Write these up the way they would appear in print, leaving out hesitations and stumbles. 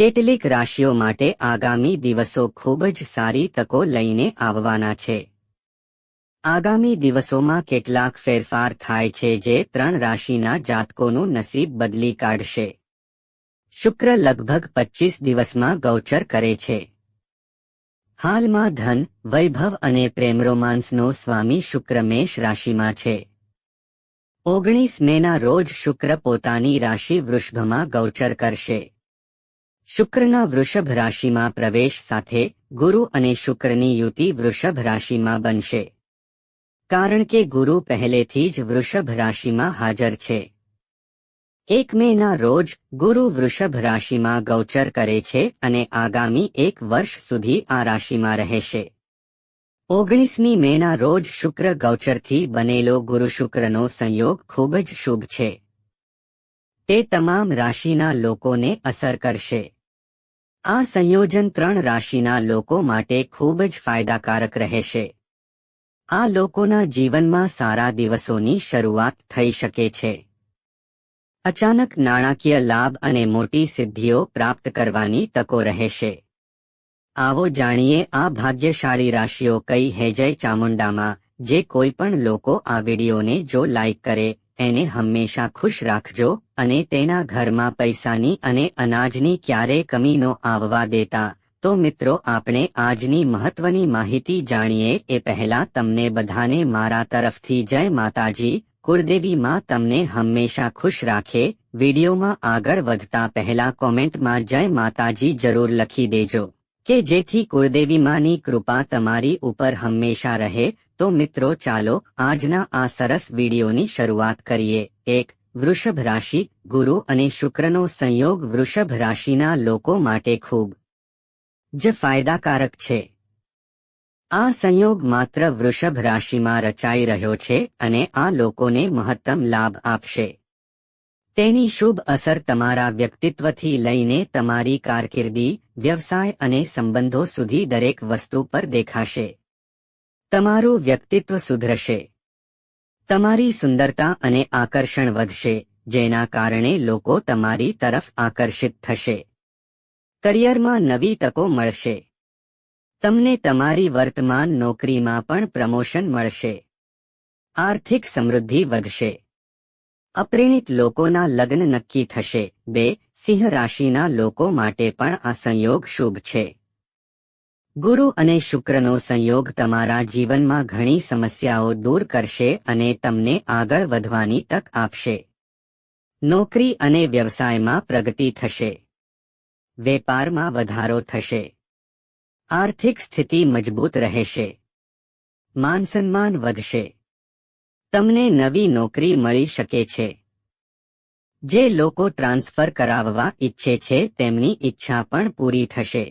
કેટલીક રાશિઓ માટે આગામી દિવસો ખૂબ જ સારી તકો લઈને આવવાના છે। આગામી દિવસોમાં કેટલાક ફેરફાર થાય છે જે 3 રાશિના જાતકોનું નસીબ બદલી કાઢશે। શુક્ર લગભગ 25 દિવસમાં ગૌચર કરે છે। હાલમાં ધન, વૈભવ અને પ્રેમરોમાન્સનો સ્વામી શુક્ર મેષ રાશિમાં છે। 19 મેના રોજ શુક્ર પોતાની રાશિ વૃષભમાં ગૌચર કરશે। શુક્રના વૃષભ રાશિમાં પ્રવેશ સાથે ગુરુ અને શુક્રની યુતિ વૃષભ રાશિમાં બનશે, કારણ કે ગુરુ પહેલેથી જ વૃષભ રાશિમાં હાજર છે। 1 મેના રોજ ગુરુ વૃષભ રાશિમાં ગૌચર કરે છે અને આગામી 1 વર્ષ સુધી આ રાશિમાં રહેશે। 19મી મેના રોજ શુક્ર ગૌચરથી બનેલો ગુરુ શુક્રનો સંયોગ ખૂબ જ શુભ છે। તે તમામ રાશિના લોકોને અસર કરશે। આ સંયોજન 3 રાશિના લોકો માટે ખૂબ જ ફાયદાકારક રહેશે। આ લોકોના જીવનમાં સારા દિવસોની શરૂઆત થઈ શકે છે। અચાનક નાણાકીય લાભ અને મોટી સિદ્ધિઓ પ્રાપ્ત કરવાની તકો રહેશે। આવો જાણીએ આ ભાગ્યશાળી રાશિઓ કઈ હે। જય ચામુંડામાં જે કોઈ પણ લોકો આ વિડીયોને જો લાઈક કરે એને હંમેશા ખુશ રાખજો અને તેના ઘરમાં પૈસાની અને અનાજની ક્યારેય કમી ન આવવા દેતા। તો મિત્રો આપણે આજની મહત્વની માહિતી જાણીએ એ પહેલા તમને બધાને મારા તરફથી જય માતાજી। કુળદેવી માં તમને હંમેશા ખુશ રાખે। વિડીયોમાં આગળ વધતા પહેલા કોમેન્ટમાં જય માતાજી જરૂર લખી દેજો કે જેથી કુળદેવી માની કૃપા તમારી ઉપર હંમેશા રહે। તો મિત્રો ચાલો આજના આ સરસ વિડીયોની શરૂઆત કરીએ। 1. વૃષભ રાશિ। ગુરુ અને શુક્રનો સંયોગ વૃષભ રાશિના લોકો માટે ખૂબ જ ફાયદાકારક છે। આ સંયોગ માત્ર વૃષભ રાશિમાં રચાઈ રહ્યો છે અને આ લોકોને મહત્તમ લાભ આપશે। તેની શુભ અસર તમારા વ્યક્તિત્વથી લઈને તમારી કારકિર્દી, વ્યવસાય અને સંબંધો સુધી દરેક વસ્તુ પર દેખાશે। તમારું વ્યક્તિત્વ સુધરશે। તમારી સુંદરતા અને આકર્ષણ વધશે, જેના કારણે લોકો તમારી તરફ આકર્ષિત થશે। કરિયરમાં નવી તકો મળશે। તમને તમારી વર્તમાન નોકરીમાં પણ પ્રમોશન મળશે। આર્થિક સમૃદ્ધિ વધશે। અપરિણિત લોકોના લગ્ન નક્કી થશે। 2. સિંહ રાશિના લોકો માટે પણ આ સંયોગ શુભ છે। ગુરુ અને શુક્રનો સંયોગ તમારા જીવનમાં ઘણી સમસ્યાઓ દૂર કરશે અને તમને આગળ વધવાની તક આપશે। નોકરી અને વ્યવસાયમાં પ્રગતિ થશે। વેપારમાં વધારો થશે। આર્થિક સ્થિતિ મજબૂત રહેશે। માન-સન્માન વધશે। તમને નવી નોકરી મળી શકે છે। જે લોકો ટ્રાન્સફર કરાવવા ઈચ્છે છે તેમની ઈચ્છા પણ પૂરી થશે।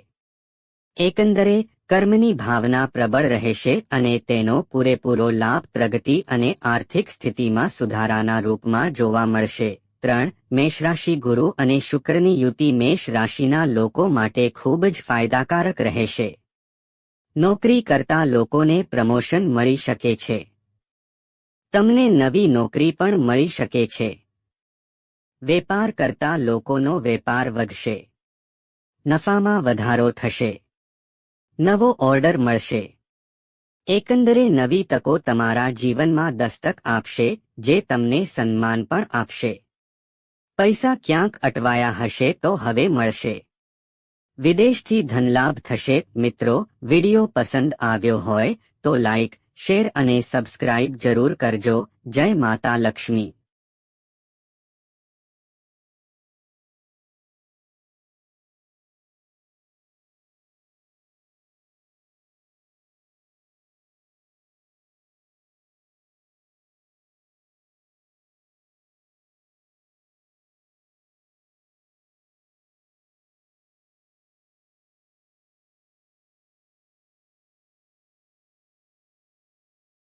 એકંદરે કર્મની ભાવના પ્રબળ રહેશે અને તેનો પૂરેપૂરો લાભ પ્રગતિ અને આર્થિક સ્થિતિમાં સુધારાના રૂપમાં જોવા મળશે। 3. મેષ રાશિ। ગુરુ અને શુક્રની યુતિ મેષ રાશિના લોકો માટે ખૂબ જ ફાયદાકારક રહેશે। નોકરી કરતા લોકોને પ્રમોશન મળી શકે છે। તમને નવી નોકરી પણ મળી શકે છે। વેપાર કરતા લોકોનો વેપાર વધશે। નફામાં વધારો થશે। નવો ઓર્ડર મળશે। એકંદરે નવી તકો તમારા જીવનમાં દસ્તક આપશે જે તમને સન્માન પણ આપશે। પૈસા ક્યાંક અટવાયા હશે તો હવે મળશે। વિદેશથી ધનલાભ થશે। મિત્રો, વિડીયો પસંદ આવ્યો હોય તો લાઈક, શેર અને સબસ્ક્રાઇબ જરૂર કરજો। જય માતા લક્ષ્મી।